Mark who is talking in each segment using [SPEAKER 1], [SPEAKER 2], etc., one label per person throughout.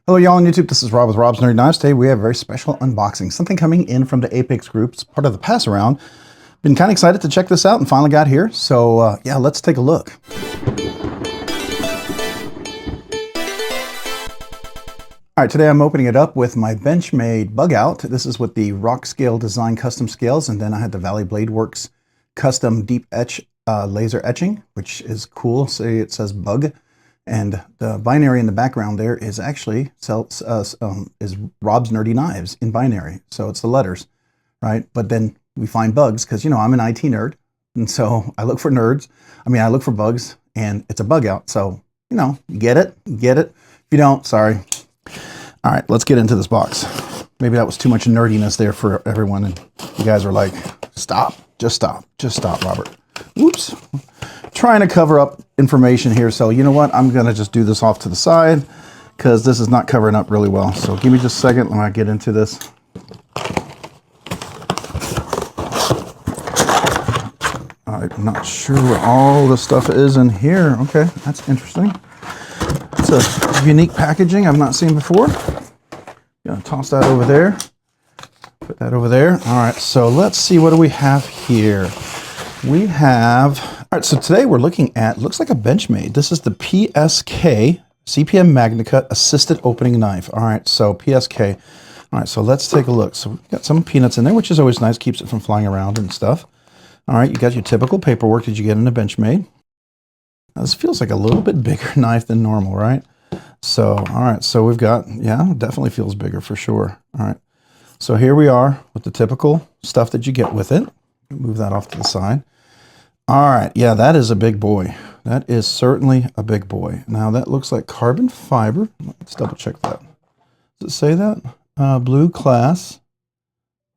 [SPEAKER 1] Hello y'all on YouTube, this is Rob with Rob's Nerdy Knives. Today we have a very special unboxing, something coming in from the Apex group. It's part of the pass around. Been kind of excited to check this out and finally got here. So yeah, let's take a look. All right, today I'm opening it up with my Benchmade bug out. This is with the Rockscale Design custom scales, and then I had the Valley Blade Works custom deep etch laser etching, which is cool. See, it says bug. And the binary in the background there is actually is Rob's Nerdy Knives in binary. So it's the letters, right? But then we find bugs because, you know, I'm an IT nerd. And so I look for nerds. I look for bugs, and it's a bug out. So, you know, you get it, you get it. If you don't, sorry. All right, let's get into this box. Maybe that was too much nerdiness there for everyone. And you guys were like, stop, just stop, Robert. Whoops. Trying to cover up information here, so you know what, I'm gonna just do this off to the side because this is not covering up really well. So give me just a second when I get into this. I'm not sure what all the stuff is in here. Okay, that's interesting. It's a unique packaging I've not seen before. Gonna toss that over there, put that over there. All right, so let's see, what do we have here? We have, all right, so today we're looking at, looks like a Benchmade. This is the PSK CPM MagnaCut Assisted Opening Knife. All right, so PSK. All right, so let's take a look. So we've got some peanuts in there, which is always nice, keeps it from flying around and stuff. All right, you got your typical paperwork that you get in a Benchmade. Now, this feels like a little bit bigger knife than normal, right? So, all right, so we've got, yeah, definitely feels bigger for sure. All right, so here we are with the typical stuff that you get with it. Move that off to the side. All right, yeah, that is a big boy. That is certainly a big boy. Now that looks like carbon fiber. Let's double check that. Does it say that? Blue class,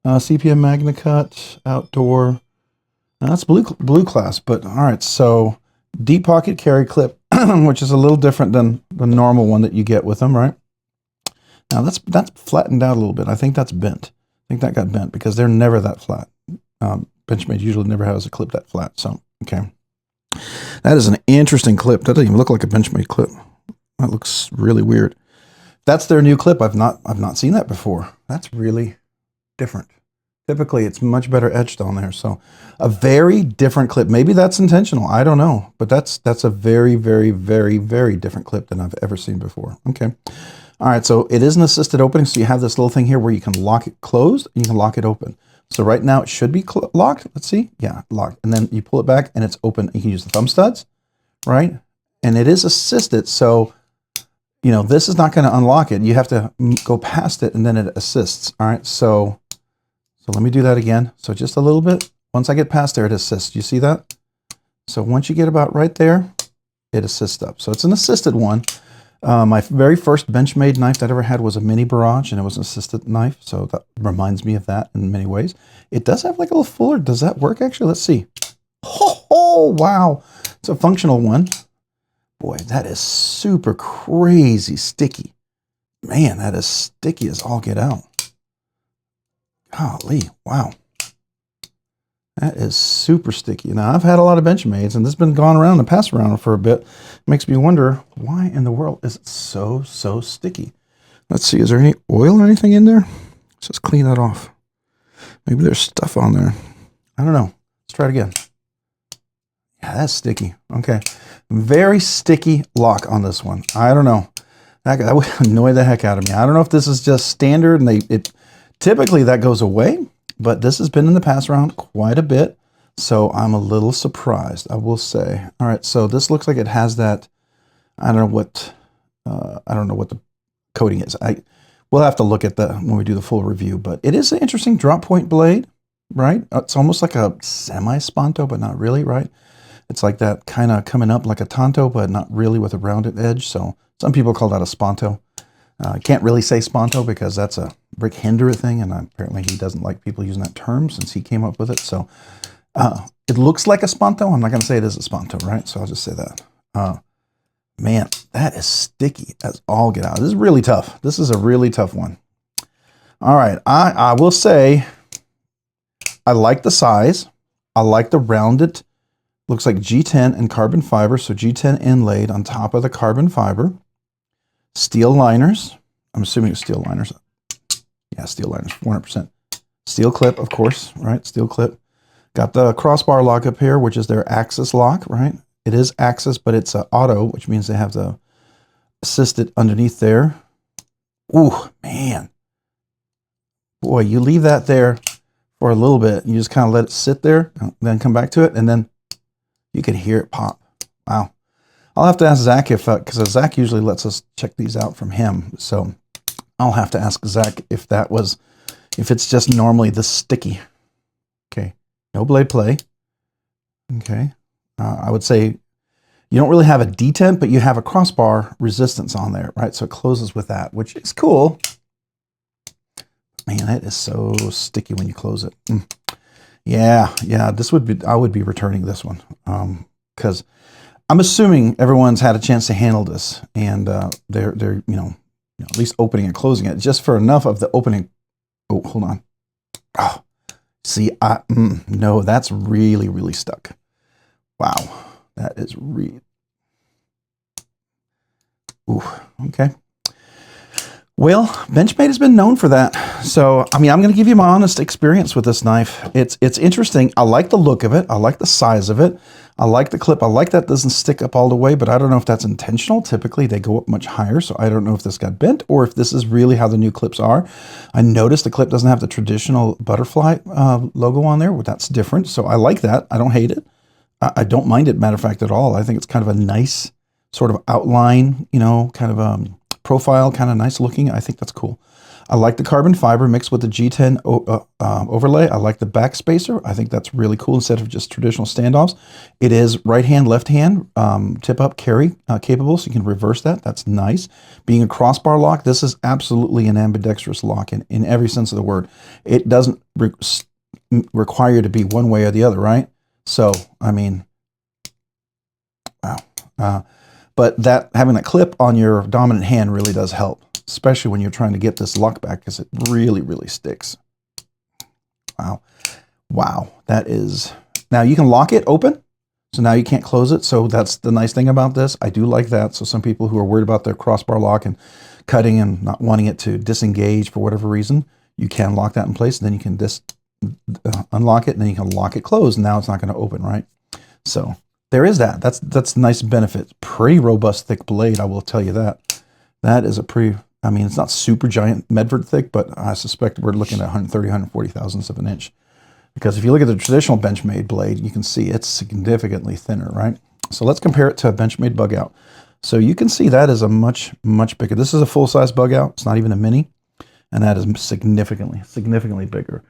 [SPEAKER 1] CPM MagnaCut, outdoor. Now that's blue class, but all right, so deep pocket carry clip, which is a little different than the normal one that you get with them, right? Now that's flattened out a little bit. I think that's bent. I think that got bent because they're never that flat. Benchmade usually never has a clip that flat, so, okay. That is an interesting clip. That doesn't even look like a Benchmade clip. That looks really weird. That's their new clip. I've not seen that before. That's really different. Typically, it's much better etched on there, so a very different clip. Maybe that's intentional, I don't know, but that's a very, very, very, very different clip than I've ever seen before. Okay. All right, so it is an assisted opening, so you have this little thing here where you can lock it closed and you can lock it open. So right now it should be locked. Let's see. Yeah, locked. And then you pull it back and it's open. You can use the thumb studs, right? And it is assisted. So, you know, this is not going to unlock it. You have to go past it and then it assists. All right. So let me do that again. So just a little bit. Once I get past there, it assists. You see that? So once you get about right there, it assists up. So it's an assisted one. My very first Benchmade knife that I ever had was a mini barrage, and it was an assisted knife, so that reminds me of that in many ways. It does have like a little fuller. Does that work actually? Let's see. Oh, wow. It's a functional one. Boy, that is super crazy sticky. Man, that is sticky as all get out. Golly, wow. That is super sticky. Now, I've had a lot of Benchmades, and this has been gone around and passed around for a bit. It makes me wonder, why in the world is it so sticky? Let's see, is there any oil or anything in there? Let's just clean that off. Maybe there's stuff on there. I don't know. Let's try it again. Yeah, that's sticky. Okay. Very sticky lock on this one. I don't know. That would annoy the heck out of me. I don't know if this is just standard, and typically that goes away. But this has been in the pass around quite a bit, so I'm a little surprised, I will say. All right, so this looks like it has that, I don't know what the coating is. We'll have to look at that when we do the full review, but it is an interesting drop point blade, right? It's almost like a semi-sponto, but not really, right? It's like that kind of coming up like a tanto, but not really with a rounded edge. So some people call that a sponto. I can't really say sponto because that's a Rick Hinder thing, and apparently he doesn't like people using that term since he came up with it. So it looks like a sponto. I'm not going to say it is a sponto, right? So I'll just say that. Man, that is sticky as all get out. This is really tough. This is a really tough one. All right, I will say I like the size. I like the rounded, looks like G10 and carbon fiber. So G10 inlaid on top of the carbon fiber. Steel liners, I'm assuming it's steel liners. Yeah, steel liners, 400%. Steel clip, of course, right? Steel clip. Got the crossbar lock up here, which is their axis lock, right? It is axis, but it's auto, which means they have the assisted underneath there. Ooh, man. Boy, you leave that there for a little bit. You just kind of let it sit there, then come back to it, and then you can hear it pop. Wow. I'll have to ask Zach if, because Zach usually lets us check these out from him. So I'll have to ask Zach if that was, if it's just normally this sticky. Okay. No blade play. Okay. I would say you don't really have a detent, but you have a crossbar resistance on there, right? So it closes with that, which is cool. Man, it is so sticky when you close it. Yeah, this would be, I would be returning this one because I'm assuming everyone's had a chance to handle this, and they're you know at least opening and closing it just for enough of the opening. Oh, hold on. Oh, see, no, that's really stuck. Wow, that is really. Ooh, okay. Well, Benchmade has been known for that. So, I mean, I'm going to give you my honest experience with this knife. It's interesting. I like the look of it. I like the size of it. I like the clip. I like that it doesn't stick up all the way, but I don't know if that's intentional. Typically, they go up much higher, so I don't know if this got bent or if this is really how the new clips are. I noticed the clip doesn't have the traditional butterfly logo on there. Well, that's different, so I like that. I don't hate it. I don't mind it, matter of fact, at all. I think it's kind of a nice sort of outline, you know, kind of profile, kind of nice looking. I think that's cool. I like the carbon fiber mixed with the G10 overlay. I like the back spacer. I think that's really cool instead of just traditional standoffs. It is right hand, left hand, tip up carry capable, so you can reverse that. That's nice. Being a crossbar lock, this is absolutely an ambidextrous lock in every sense of the word. It doesn't require you to be one way or the other, right? So, I mean, wow. But that having a clip on your dominant hand really does help, especially when you're trying to get this lock back because it really sticks. Wow. Wow. That is, now you can lock it open. So now you can't close it. So that's the nice thing about this. I do like that. So some people who are worried about their crossbar lock and cutting and not wanting it to disengage for whatever reason, you can lock that in place, and then you can unlock it, and then you can lock it closed. And now it's not going to open, right? So there is that. That's a nice benefit. Pretty robust, thick blade, I will tell you that. That is a pretty, I mean, it's not super giant Medford thick, but I suspect we're looking at 130, 140 thousandths of an inch. Because if you look at the traditional Benchmade blade, you can see it's significantly thinner, right? So let's compare it to a Benchmade bug out. So you can see that is a much bigger. This is a full-size bug out. It's not even a mini. And that is significantly bigger.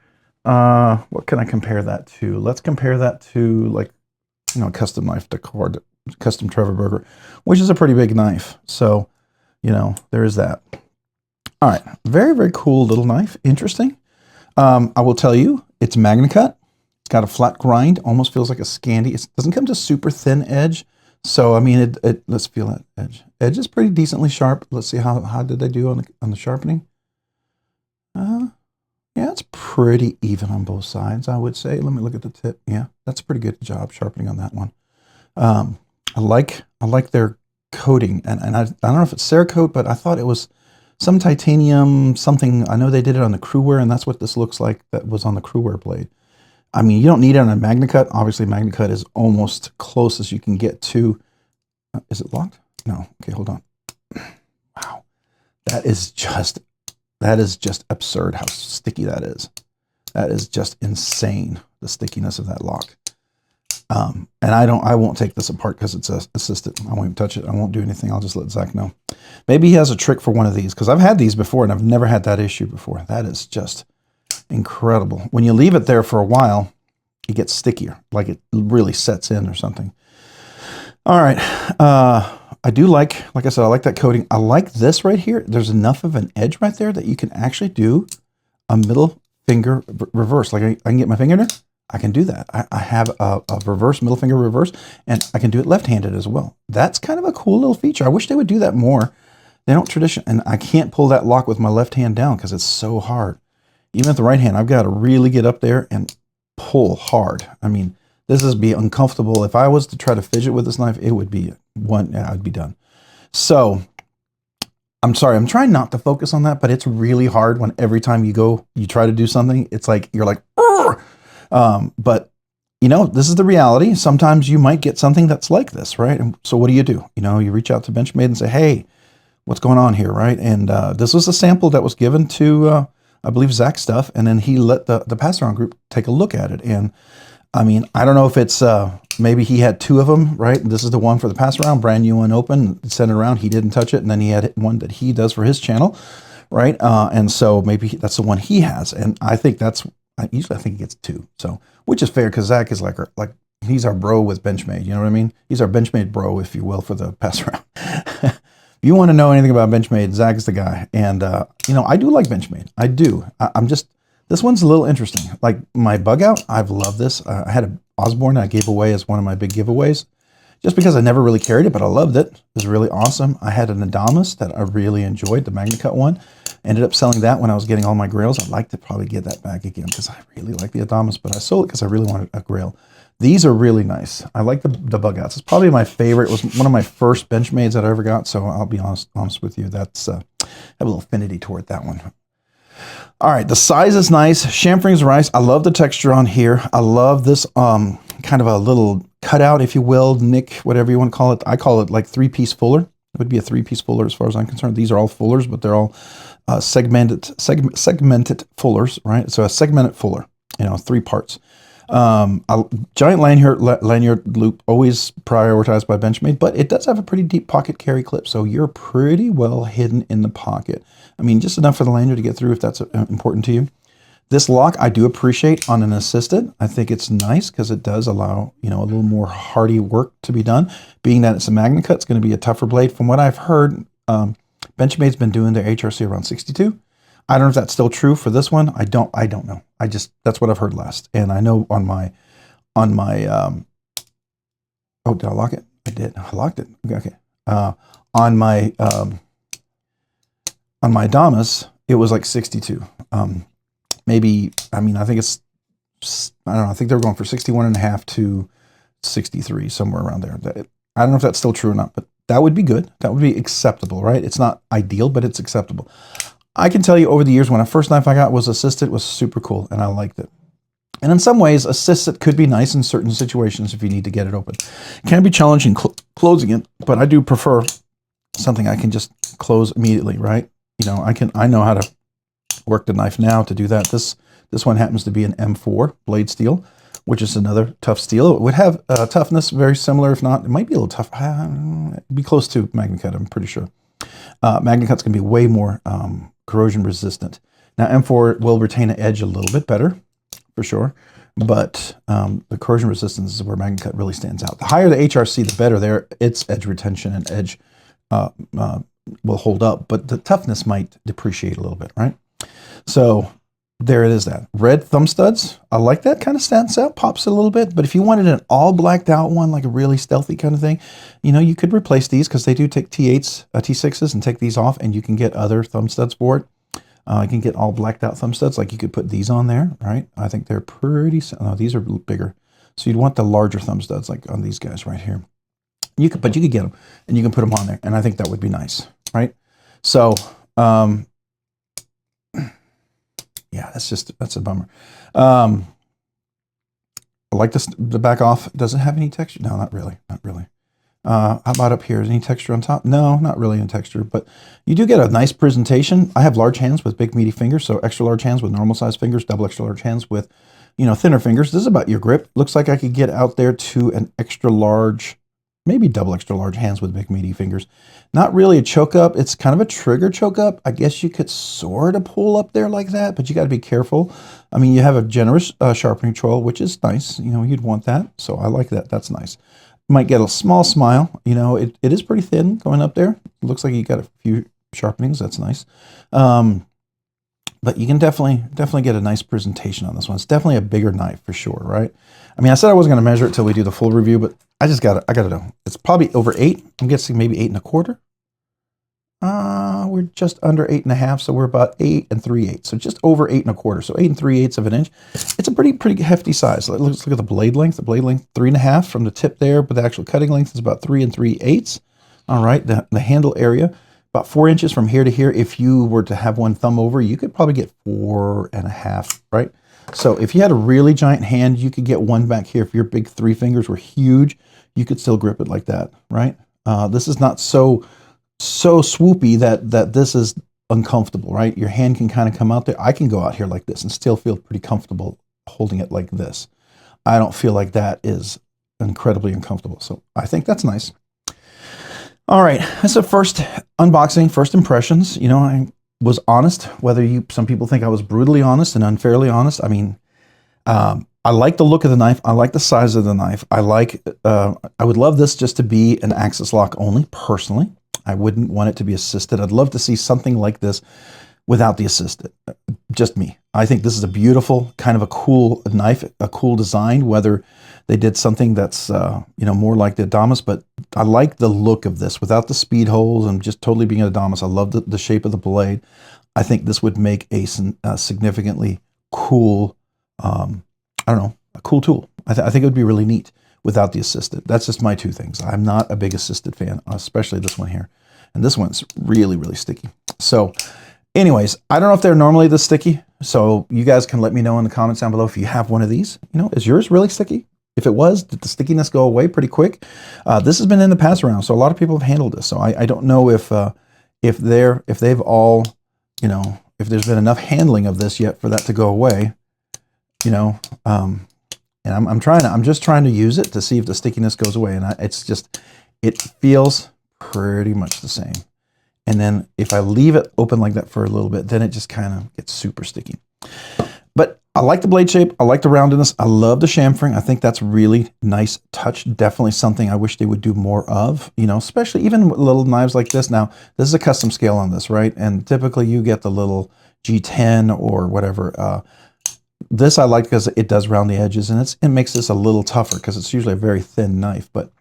[SPEAKER 1] What can I compare that to? Let's compare that to, like, you know, a custom knife decor, custom Trevor Burger, which is a pretty big knife. So, you know, there is that. All right, very cool little knife. Interesting. I will tell you, it's Magna Cut. It's got a flat grind, almost feels like a Scandi. It doesn't come to super thin edge. So, I mean, let's feel that edge. Edge is pretty decently sharp. Let's see how did they do on the sharpening. Yeah, it's pretty even on both sides, I would say. Let me look at the tip. Yeah, that's a pretty good job sharpening on that one. I like their coating, and I don't know if it's Cerakote, but I thought it was some titanium something. I know they did it on the Crewwear, and that's what this looks like that was on the Crewwear blade. I mean, you don't need it on a Magna Cut. Obviously, Magna Cut is almost close as you can get to. Is it locked? No. Okay, hold on. Wow, that is just absurd how sticky that is. That is just insane, the stickiness of that lock. And I won't take this apart because it's assisted. I won't even touch it. I won't do anything. I'll just let Zach know. Maybe he has a trick for one of these, because I've had these before and I've never had that issue before. That is just incredible. When you leave it there for a while, it gets stickier, like it really sets in or something. All right. I do like I said, I like that coating. I like this right here. There's enough of an edge right there that you can actually do a middle finger reverse. Like I can get my finger in there. I can do that. I have a reverse, middle finger reverse, and I can do it left-handed as well. That's kind of a cool little feature. I wish they would do that more. They don't and I can't pull that lock with my left hand down because it's so hard. Even with the right hand, I've got to really get up there and pull hard. I mean, this is be uncomfortable. If I was to try to fidget with this knife, it would be I'd be done. So I'm sorry, I'm trying not to focus on that, but it's really hard when every time you try to do something, it's like, you're like, but you know, this is the reality. Sometimes you might get something that's like this, right? And so what do? You know, you reach out to Benchmade and say, hey, what's going on here, right? And this was a sample that was given to, I believe, Zach's stuff, and then he let the pass-around group take a look at it. And I mean, I don't know if it's, maybe he had 2 of them, right? This is the one for the pass-around, brand new and open, sent it around, he didn't touch it, and then he had one that he does for his channel, right? And so maybe that's the one he has, and I think that's, usually I think he gets 2, so, which is fair, because Zach is like he's our bro with Benchmade, you know what I mean? He's our Benchmade bro, if you will, for the pass-around. If you want to know anything about Benchmade, Zach is the guy. And, you know, I do like Benchmade. I do. I'm just, this one's a little interesting. Like my bug out, I've loved this. I had an Osborne I gave away as one of my big giveaways, just because I never really carried it, but I loved it. It was really awesome. I had an Adamas that I really enjoyed, the MagnaCut one. Ended up selling that when I was getting all my grails. I'd like to probably get that back again because I really like the Adamas, but I sold it because I really wanted a grail. These are really nice. I like the bug outs. It's probably my favorite. It was one of my first Benchmades that I ever got, so I'll be honest with you. That's I have a little affinity toward that one. All right, the size is nice. Chamferings are nice. I love the texture on here. I love this kind of a little cutout, if you will, nick, whatever you want to call it. I call it like 3-piece fuller. It would be a 3-piece fuller as far as I'm concerned. These are all fullers, but they're all segmented fullers, right? So a segmented fuller, you know, 3 parts. Giant lanyard loop, always prioritized by Benchmade, but it does have a pretty deep pocket carry clip, so you're pretty well hidden in the pocket. I mean, just enough for the lanyard to get through if that's important to you. This lock I do appreciate on an assisted. I think it's nice because it does allow, you know, a little more hardy work to be done. Being that it's a MagnaCut, it's going to be a tougher blade. From what I've heard, Benchmade's been doing their HRC around 62. I don't know if that's still true for this one. I don't know. That's what I've heard last. And I know on my oh, did I lock it? I did. I locked it. Okay. On my Adamas, it was like 62. Maybe, I mean, I think it's, I don't know, I think they were going for 61.5 to 63, somewhere around there. I don't know if that's still true or not, but that would be good. That would be acceptable, right? It's not ideal, but it's acceptable. I can tell you over the years, when the first knife I got was assisted, it was super cool, and I liked it. And in some ways, assisted could be nice in certain situations if you need to get it open. It can be challenging closing it, but I do prefer something I can just close immediately, right? You know, I know how to work the knife now to do that. This one happens to be an M4 blade steel, which is another tough steel. It would have toughness very similar, if not, it might be a little tough. It'd be close to MagnaCut, I'm pretty sure. MagnaCut's going to be way more corrosion resistant. Now M4 will retain an edge a little bit better, for sure, but the corrosion resistance is where MagnaCut really stands out. The higher the HRC, the better there. Its edge retention and edge will hold up, but the toughness might depreciate a little bit, right? So there it is. That red thumb studs, I like that, kind of stands out, pops it a little bit. But if you wanted an all blacked out one, like a really stealthy kind of thing, you know, you could replace these because they do take T8s, T6s, and take these off, and you can get other thumb studs for it. You can get all blacked out thumb studs, like you could put these on there, right? I think they're pretty, no, these are bigger. So you'd want the larger thumb studs, like on these guys right here. But you could get them, and you can put them on there, and I think that would be nice, right? So, yeah, that's a bummer. I like this, the back off. Does it have any texture? No, not really, not really. How about up here? Is any texture on top? No, not really in texture, but you do get a nice presentation. I have large hands with big meaty fingers, so extra large hands with normal size fingers, double extra large hands with, you know, thinner fingers. This is about your grip. Looks like I could get out there to an extra large, maybe double extra large hands with big meaty fingers. Not really a choke up. It's kind of a trigger choke up. I guess you could sort of pull up there like that, but you got to be careful. I mean, you have a generous sharpening choil, which is nice. You know, you'd want that. So I like that. That's nice. Might get a small smile. You know, it is pretty thin going up there. It looks like you got a few sharpenings. That's nice. But you can definitely get a nice presentation on this one. It's definitely a bigger knife for sure, right? I mean, I said I wasn't going to measure it till we do the full review, but I got to know. It's probably over 8. I'm guessing maybe 8 1/4. We're just under 8 1/2, so we're about 8 3/8. So just over 8 1/4. So 8 3/8 of an inch. It's a pretty hefty size. Let's look at the blade length. The blade length 3 1/2 from the tip there, but the actual cutting length is about 3 3/8. All right, the handle area about 4 inches from here to here. If you were to have one thumb over, you could probably get 4.5, right? So if you had a really giant hand, you could get one back here. If your big 3 fingers were huge, you could still grip it like that, right? This is not so swoopy that this is uncomfortable, right? Your hand can kind of come out there. I can go out here like this and still feel pretty comfortable holding it like this. I don't feel like that is incredibly uncomfortable. So I think that's nice. All right, that's a first unboxing, first impressions. You know, I was honest, whether some people think I was brutally honest and unfairly honest. I mean, I like the look of the knife. I like the size of the knife. I would love this just to be an axis lock only, personally. I wouldn't want it to be assisted. I'd love to see something like this without the assisted. Just me. I think this is a beautiful, kind of a cool knife, a cool design, whether they did something that's, you know, more like the Adamas, but I like the look of this without the speed holes and just totally being an Adamas. I love the shape of the blade. I think this would make a significantly cool, I don't know, a cool tool. I think it would be really neat without the assisted. That's just my 2 things. I'm not a big assisted fan, especially this one here. And this one's really, really sticky. So anyways, I don't know if they're normally this sticky. So you guys can let me know in the comments down below if you have one of these. You know, is yours really sticky? If it was, did the stickiness go away pretty quick? This has been in the pass around, so a lot of people have handled this. So I don't know if they've all, you know, if there's been enough handling of this yet for that to go away. You know, and I'm just trying to use it to see if the stickiness goes away, and it feels pretty much the same. And then if I leave it open like that for a little bit, then it just kind of gets super sticky. But I like the blade shape. I like the roundedness. I love the chamfering. I think that's really nice touch. Definitely something I wish they would do more of, you know, especially even with little knives like this. Now, this is a custom scale on this, right? And typically you get the little G10 or whatever. This I like because it does round the edges, and it makes this a little tougher because it's usually a very thin knife. But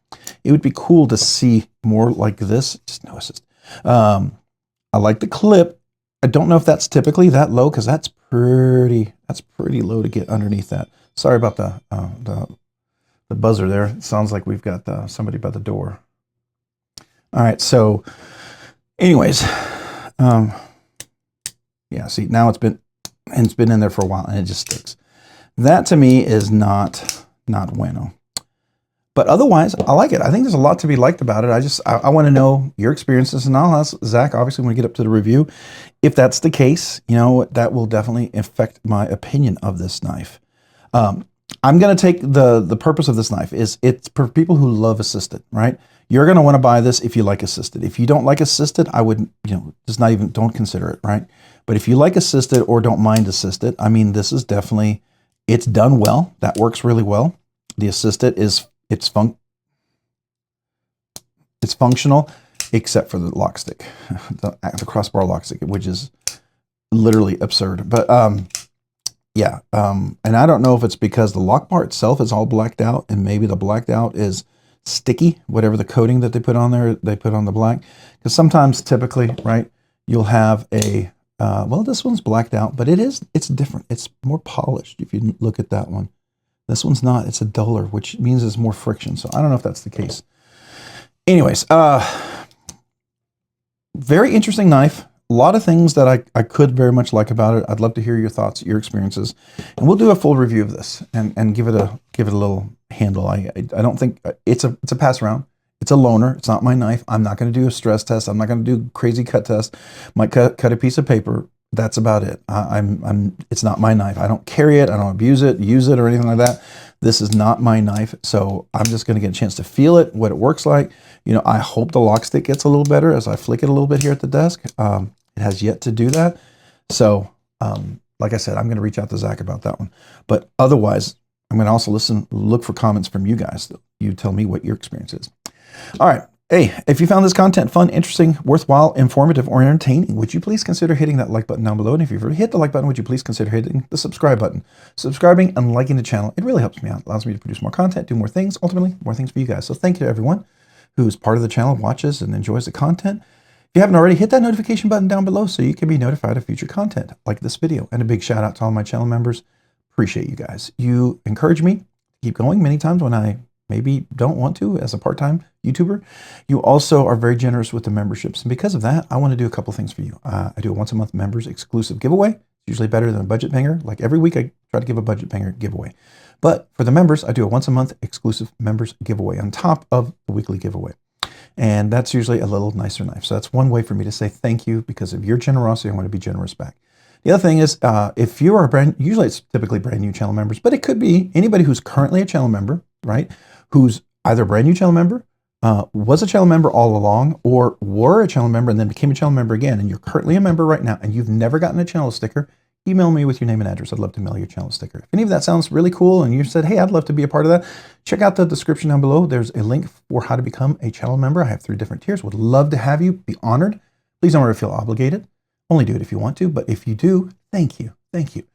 [SPEAKER 1] it would be cool to see more like this. Just no assist. I like the clip. I don't know if that's typically that low because that's pretty low to get underneath that. Sorry about the buzzer there. It sounds like we've got somebody by the door. All right, so anyways, yeah, see, now it's been in there for a while and it just sticks. That to me is not bueno. But otherwise, I like it. I think there's a lot to be liked about it. I want to know your experiences, and I'll ask Zach, obviously, when we get up to the review. If that's the case, you know, that will definitely affect my opinion of this knife. I'm going to take the purpose of this knife is it's for people who love assisted, right? You're going to want to buy this if you like assisted. If you don't like assisted, I wouldn't, you know, just not even, don't consider it, right? But if you like assisted or don't mind assisted, I mean, this is definitely, it's done well. That works really well. The assisted is, it's functional, except for the lock stick, the crossbar lock stick, which is literally absurd. But yeah, and I don't know if it's because the lock bar itself is all blacked out, and maybe the blacked out is sticky, whatever the coating that they put on there, they put on the black. Because sometimes, typically, right, you'll have a, well, this one's blacked out, but it's different. It's more polished if you look at that one. This one's not, it's a duller, which means there's more friction. So I don't know if that's the case. Anyways, very interesting knife. A lot of things that I could very much like about it. I'd love to hear your thoughts, your experiences, and we'll do a full review of this and give it a little handle. I don't think it's a pass around. It's a loaner. It's not my knife. I'm not going to do a stress test. I'm not going to do crazy cut test. Might cut a piece of paper. That's about it. It's not my knife. I don't carry it. I don't abuse it, use it, or anything like that. This is not my knife. So I'm just going to get a chance to feel it, what it works like. You know, I hope the lock stick gets a little better as I flick it a little bit here at the desk. It has yet to do that. So, like I said, I'm going to reach out to Zach about that one. But otherwise, I'm going to also look for comments from you guys. You tell me what your experience is. All right. Hey, if you found this content fun, interesting, worthwhile, informative, or entertaining, would you please consider hitting that like button down below? And if you've already hit the like button, would you please consider hitting the subscribe button? Subscribing and liking the channel, it really helps me out. It allows me to produce more content, do more things, ultimately more things for you guys. So thank you to everyone who is part of the channel, watches, and enjoys the content. If you haven't already, hit that notification button down below so you can be notified of future content like this video. And a big shout out to all my channel members. Appreciate you guys. You encourage me to keep going many times when I
[SPEAKER 2] maybe don't want to as a part-time YouTuber. You also are very generous with the memberships. And because of that, I want to do a couple things for you. I do a once a month members exclusive giveaway. It's usually better than a budget banger. Like every week I try to give a budget banger giveaway. But for the members, I do a once a month exclusive members giveaway on top of the weekly giveaway. And that's usually a little nicer knife. So that's one way for me to say thank you. Because of your generosity, I want to be generous back. The other thing is, if you are usually it's typically brand new channel members, but it could be anybody who's currently a channel member, right? Who's either a brand new channel member, was a channel member all along, or were a channel member and then became a channel member again, and you're currently a member right now, and you've never gotten a channel sticker, email me with your name and address. I'd love to mail you a channel sticker. If any of that sounds really cool and you said, hey, I'd love to be a part of that, check out the description down below. There's a link for how to become a channel member. I have 3 different tiers. Would love to have you, be honored. Please don't ever feel obligated. Only do it if you want to, but if you do, thank you. Thank you.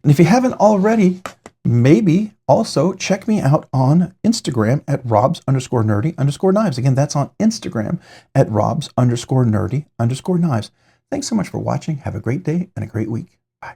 [SPEAKER 2] And if you haven't already, maybe also check me out on Instagram at robs_nerdy_knives. Again, that's on Instagram at robs_nerdy_knives. Thanks so much for watching. Have a great day and a great week. Bye.